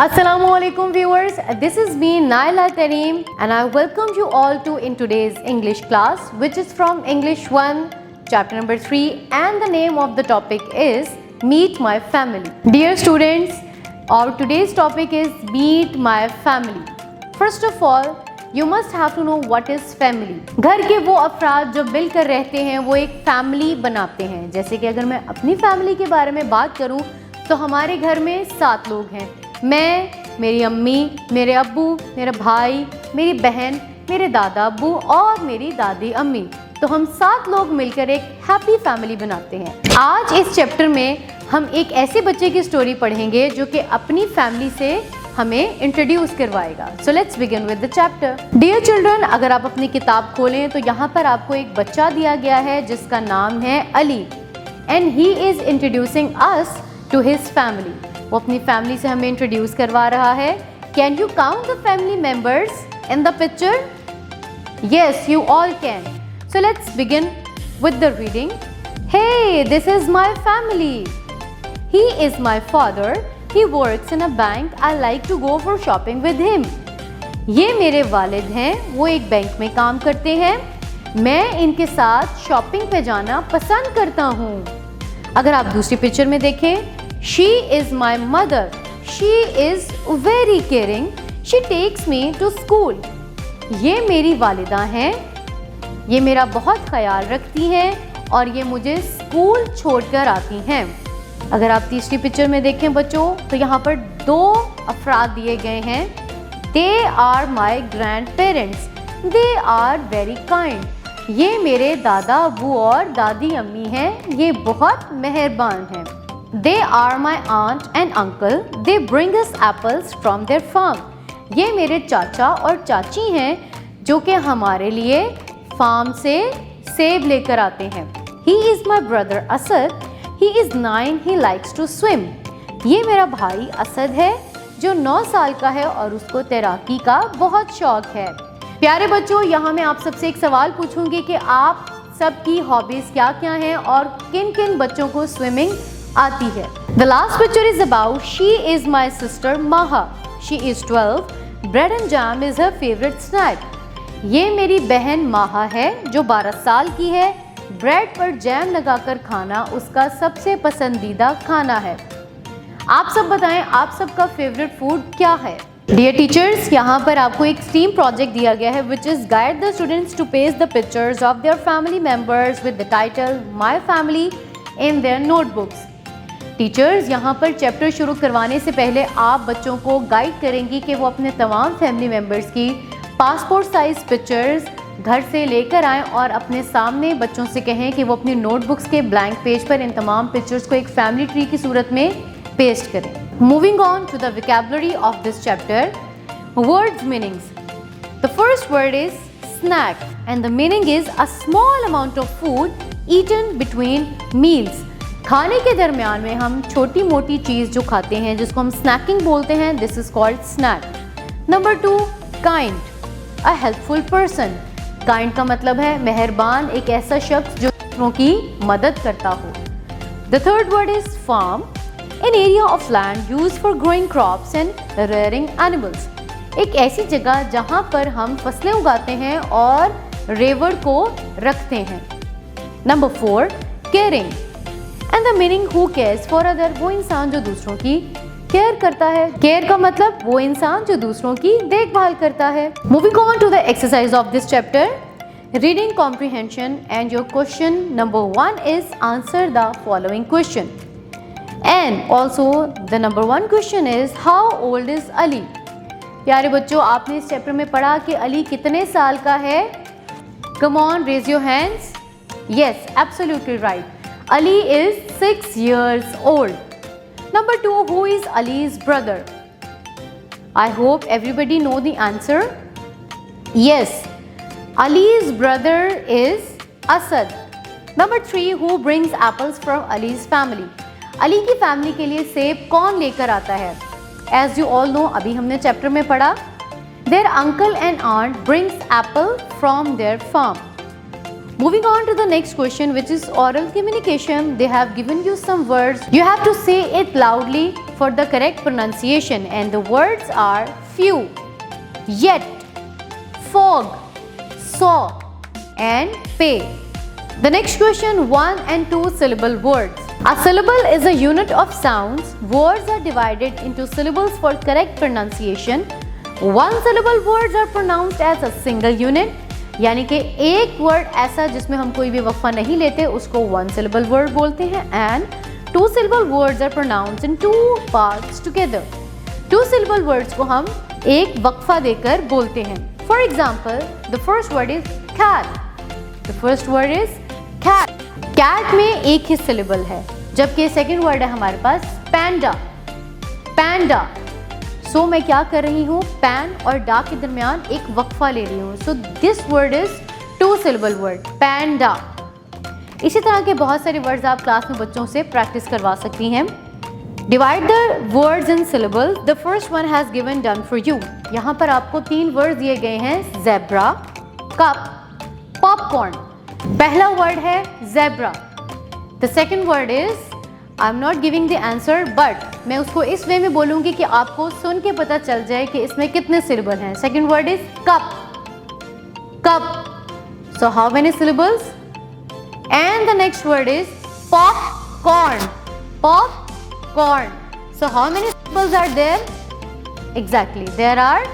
Assalamualaikum viewers, this is me Naila Tareem and I welcome you all to in today's English class which is from English 1 chapter number 3 and the name of the topic is Meet My Family. Dear students, our today's topic is Meet My Family. First of all, you must have to know what is family. घर के वो अफराद जो मिलकर रहते हैं वो एक फैमिली बनाते हैं. जैसे कि अगर मैं अपनी फैमिली के बारे में बात करूं तो हमारे घर में 7 लोग हैं. मैं, मेरी अम्मी, मेरे अब्बू, मेरा भाई, मेरी बहन, मेरे दादा अब्बू और मेरी दादी अम्मी. तो हम 7 लोग मिलकर एक हैप्पी फैमिली बनाते हैं. आज इस चैप्टर में हम एक ऐसे बच्चे की स्टोरी पढ़ेंगे जो कि अपनी फैमिली से हमें इंट्रोड्यूस करवाएगा. So let's begin with the chapter. Dear children, अगर आप अपनी किताब खोलें तो यहाँ पर आपको एक बच्चा दिया गया है जिसका नाम है Ali and he is introducing us to his family. वो अपनी फैमिली से हमें इंट्रोड्यूस करवा रहा है. Can you count the family members in the picture? Yes, you all can. So let's begin with the reading. Hey, this is my family. He is my father. He works in a bank. I like to go for shopping with him. ये मेरे वालिद हैं, वो एक bank में काम करते हैं. मैं इनके साथ शॉपिंग पे जाना पसंद करता हूँ. अगर आप दूसरी पिक्चर में देखें, She is my mother. She is very caring. She takes me to school. ये मेरी वालिदा हैं, ये मेरा बहुत ख्याल रखती हैं और ये मुझे स्कूल छोड़कर आती हैं. अगर आप तीसरी पिक्चर में देखें बच्चों तो यहाँ पर 2 अफराद दिए गए हैं. They are my grandparents. They are very kind. ये मेरे दादा अबू और दादी अम्मी हैं, ये बहुत मेहरबान हैं. They are my aunt and uncle. They bring us apples from their farm. ये मेरे चाचा और चाची हैं जो कि हमारे लिए फार्म से सेब लेकर आते हैं. He is my brother Asad. He is 9. He likes to swim. ये मेरा भाई असद है जो 9 साल का है और उसको तैराकी का बहुत शौक है. प्यारे बच्चों, यहाँ मैं आप सबसे एक सवाल पूछूंगी कि आप सबकी हॉबीज क्या क्या हैं और किन किन बच्चों को स्विमिंग आती है. The last picture is about she is my sister Maha. She is 12. Bread and jam is her favorite snack. ये मेरी बहन माहा है जो 12 साल की है. ब्रेड पर जैम लगाकर खाना उसका सबसे पसंदीदा खाना है. आप सब बताएं, आप सबका फेवरेट फूड क्या है? डियर टीचर्स, यहाँ पर आपको एक स्टीम प्रोजेक्ट दिया गया है which is guide the students to paste the pictures of their family members with the title my family in their notebooks. Teachers यहाँ पर चैप्टर शुरू करवाने से पहले आप बच्चों को गाइड करेंगी कि वो अपने तमाम फैमिली मेम्बर्स की पासपोर्ट साइज पिक्चर्स घर से लेकर आएँ और अपने सामने बच्चों से कहें कि वो अपनी नोटबुक्स के ब्लैंक पेज पर इन तमाम पिक्चर्स को एक फैमिली ट्री की सूरत में पेस्ट करें. Moving on to the vocabulary of this chapter. Words meanings. The first word is snack and the meaning is a small amount of food eaten between meals. खाने के दरमियान में हम छोटी मोटी चीज़ जो खाते हैं जिसको हम स्नैकिंग बोलते हैं, this is called snack. Number 2, kind, a helpful person. Kind का मतलब है मेहरबान, एक ऐसा शख्स जो दूसरों की मदद करता हो. The third word is farm, an area of land use for growing crops and rearing animals. एक ऐसी जगह जहाँ पर हम फसलें उगाते हैं और रेवड़ को रखते हैं. Number 4, caring and the meaning who cares for other, वो इंसान जो दूसरों की केयर करता है. केयर का मतलब वो इंसान जो दूसरों की देखभाल करता है. Moving on to the exercise of this chapter. Reading comprehension and your question number 1 is answer the following question and also the number 1 question is how old is Ali. प्यारे बच्चों, आपने इस चैप्टर में पढ़ा कि अली कितने साल का है. Come on, raise your hands. Yes, absolutely right. Ali is 6 years old. Number 2, who is Ali's brother? I hope everybody know the answer. Yes, Ali's brother is Asad. Number 3, who brings apples from Ali's family? Ali की family के लिए सेब कौन लेकर आता है? As you all know, अभी हमने चैप्टर में पढ़ा, their uncle and aunt brings apple from their farm. Moving on to the next question, which is oral communication. They have given you some words. You have to say it loudly for the correct pronunciation and the words are few, yet, fog, saw and pay. The next question, 1 and 2 syllable words. A syllable is a unit of sounds. Words are divided into syllables for correct pronunciation. One syllable words are pronounced as a single unit. यानी कि एक word ऐसा जिसमें हम कोई भी वक्फा नहीं लेते उसको वन सिलेबल वर्ड बोलते हैं. And two syllable words are pronounced in two parts together. Two syllable words को हम एक वक्फा देकर बोलते हैं. For example, the first word is cat. The first word is cat. Cat में एक ही सिलेबल है, जबकि सेकेंड वर्ड है हमारे पास पैंडा. पैंडा. सो मैं क्या कर रही हूँ, पैन और डा के दरमियान एक वक्फा ले रही हूँ. So this word is two syllable word, panda. इसी तरह के बहुत सारे वर्ड्स आप क्लास में बच्चों से प्रैक्टिस करवा सकती हैं. Divide the words in syllable. The first one has given done for you. यहाँ पर आपको 3 वर्ड दिए गए हैं, ज़ेब्रा, कप, पॉपकॉर्न. पहला वर्ड है zebra. The second word is, I am not giving the answer but मैं उसको इस वे में बोलूँगी कि आपको सुन के पता चल जाए कि इसमें कितने सिलेबल हैं. Second word is cup. Cup. So how many syllables? And the next word is popcorn. Popcorn. So how many syllables are there? Exactly, there are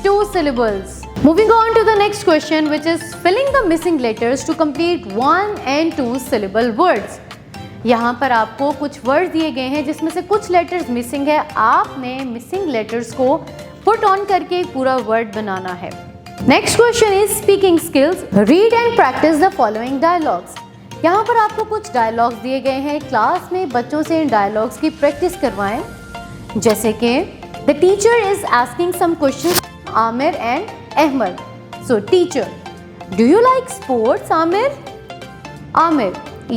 2 syllables. Moving on to the next question, which is filling the missing letters to complete 1 and 2 syllable words. यहाँ पर आपको कुछ word दिए गए हैं जिसमें से कुछ लेटर्स मिसिंग है. आपने मिसिंग लेटर्स को पुट ऑन करके एक पूरा वर्ड बनाना है. Next question is speaking skills. Read and practice the following dialogues. यहाँ पर आपको कुछ डायलॉग्स दिए गए हैं. क्लास में बच्चों से इन डायलॉग्स की प्रैक्टिस करवाएं. जैसे कि the teacher is asking some questions Aamir and Ahmad. So teacher, do you like sports Aamir? Aamir,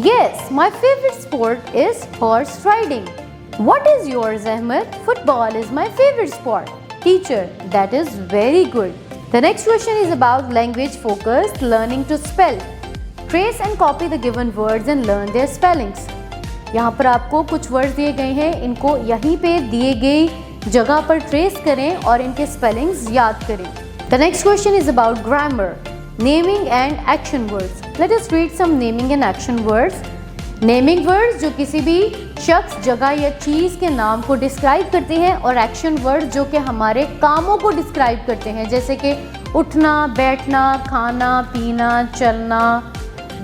yes, my favorite sport is horse riding. What is yours, Ahmed? Football is my favorite sport. Teacher, that is very good. The next question is about language focused learning to spell. Trace and copy the given words and learn their spellings. यहाँ पर आपको कुछ words दिए गए हैं, इनको यहीं पे दिए गई जगह पर ट्रेस करें और इनके स्पेलिंग्स याद करें. The next question is about grammar. Naming and action words. Let us read some naming and action words. Naming words जो किसी भी शख्स, जगह या चीज़ के नाम को डिस्क्राइब करते हैं, और action words जो कि हमारे कामों को डिस्क्राइब करते हैं, जैसे कि उठना, बैठना, खाना, पीना, चलना.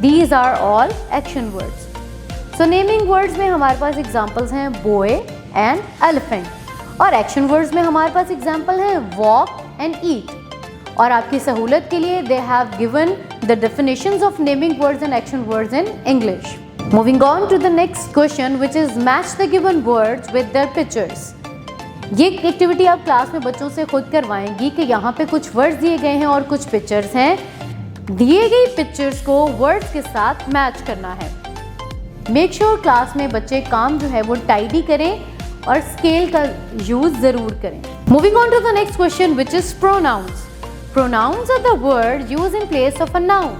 These are all action words. So naming words में हमारे पास examples हैं boy and elephant, और action words में हमारे पास example हैं walk and eat. और आपकी सहूलत के लिए they have given the definitions of naming words and action words in English. Moving on to the next question, which is match the given words with their pictures. ये activity आप class में बच्चों से खुद करवाएंगी कि यहाँ पे कुछ वर्ड्स दिए गए हैं और कुछ पिक्चर्स हैं. दिए गई पिक्चर्स को वर्ड्स के साथ मैच करना है. मेक श्योर क्लास में बच्चे काम जो है वो टाइडी करें और स्केल का यूज जरूर करें. Moving on to the next question, which is pronouns. Pronouns are the word used in place of a noun.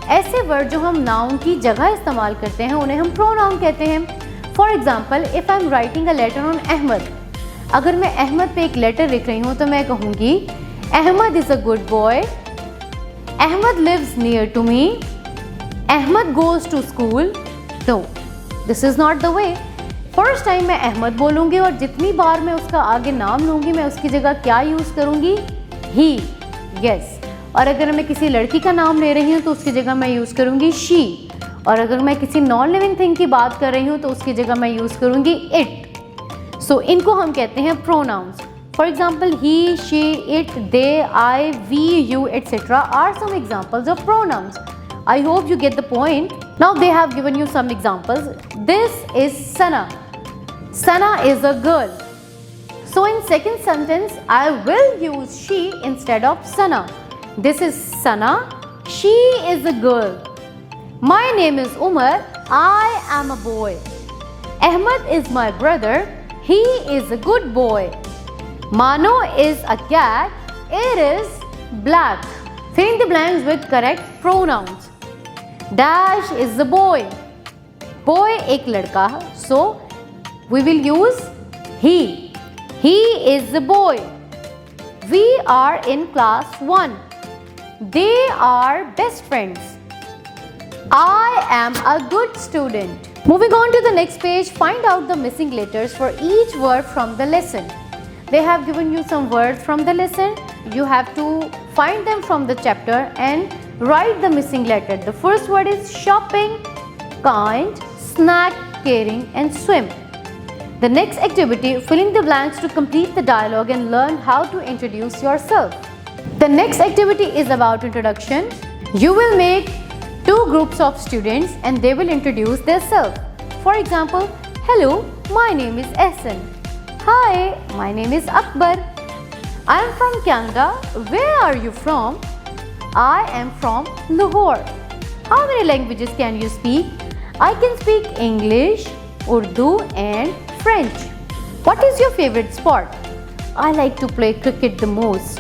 ऐसे वर्ड जो हम नाउन की जगह इस्तेमाल करते हैं उन्हें हम प्रोनाउन कहते हैं. For example, if I am writing a letter on Ahmad. अगर मैं अहमद पे एक लेटर लिख रही हूँ तो मैं कहूँगी Ahmad is a good boy, Ahmad lives near to me, Ahmad goes to school. No, this is not the way. First time मैं अहमद बोलूँगी और जितनी बार मैं उसका आगे नाम लूँगी मैं उसकी जगह क्या यूज़ करूँगी? ही. यस. और अगर मैं किसी लड़की का नाम ले रही हूँ तो उसकी जगह मैं यूज़ करूँगी शी. और अगर मैं किसी नॉन लिविंग थिंग की बात कर रही हूँ तो उसकी जगह मैं यूज़ करूँगी इट. सो इनको हम कहते हैं pronouns. For example, he, she, it, they, I, we, you, etcetera are some examples of pronouns. I hope you get the point. Now they have given you some examples. This is Sana. Sana is a girl. So in second sentence, I will use she instead of Sana. This is Sana. She is a girl. My name is Umar. I am a boy. Ahmed is my brother. He is a good boy. Mano is a cat. It is black. Filling the blanks with correct pronouns. Dash is a boy. Boy एक लड़का. So we will use He. He is a boy. We are in class 1. They are best friends. I am a good student. Moving on to the next page, find out the missing letters for each word from the lesson. They have given you some words from the lesson. You have to find them from the chapter and write the missing letter. The first word is shopping, kind, snack, caring and swim. The next activity, fill in the blanks to complete the dialogue and learn how to introduce yourself. The next activity is about introduction. You will make two groups of students and they will introduce themselves. For example, hello, my name is Ehsan. Hi, my name is Akbar. I am from Canada. Where are you from? I am from Lahore. How many languages can you speak? I can speak English, Urdu and French. What is your favorite sport? I like to play cricket the most.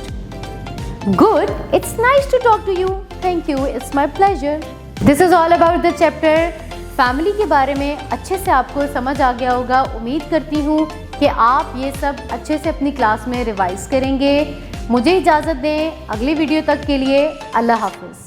Good, it's nice to talk to you. Thank you, it's my pleasure. This is all about the chapter. Family के बारे में अच्छे से आपको समझ आ गया होगा। उम्मीद करती हूँ कि आप ये सब अच्छे से अपनी क्लास में रिवाइज करेंगे। मुझे इजाज़त दें, अगली वीडियो तक के लिए अल्लाह हाफ़िज़।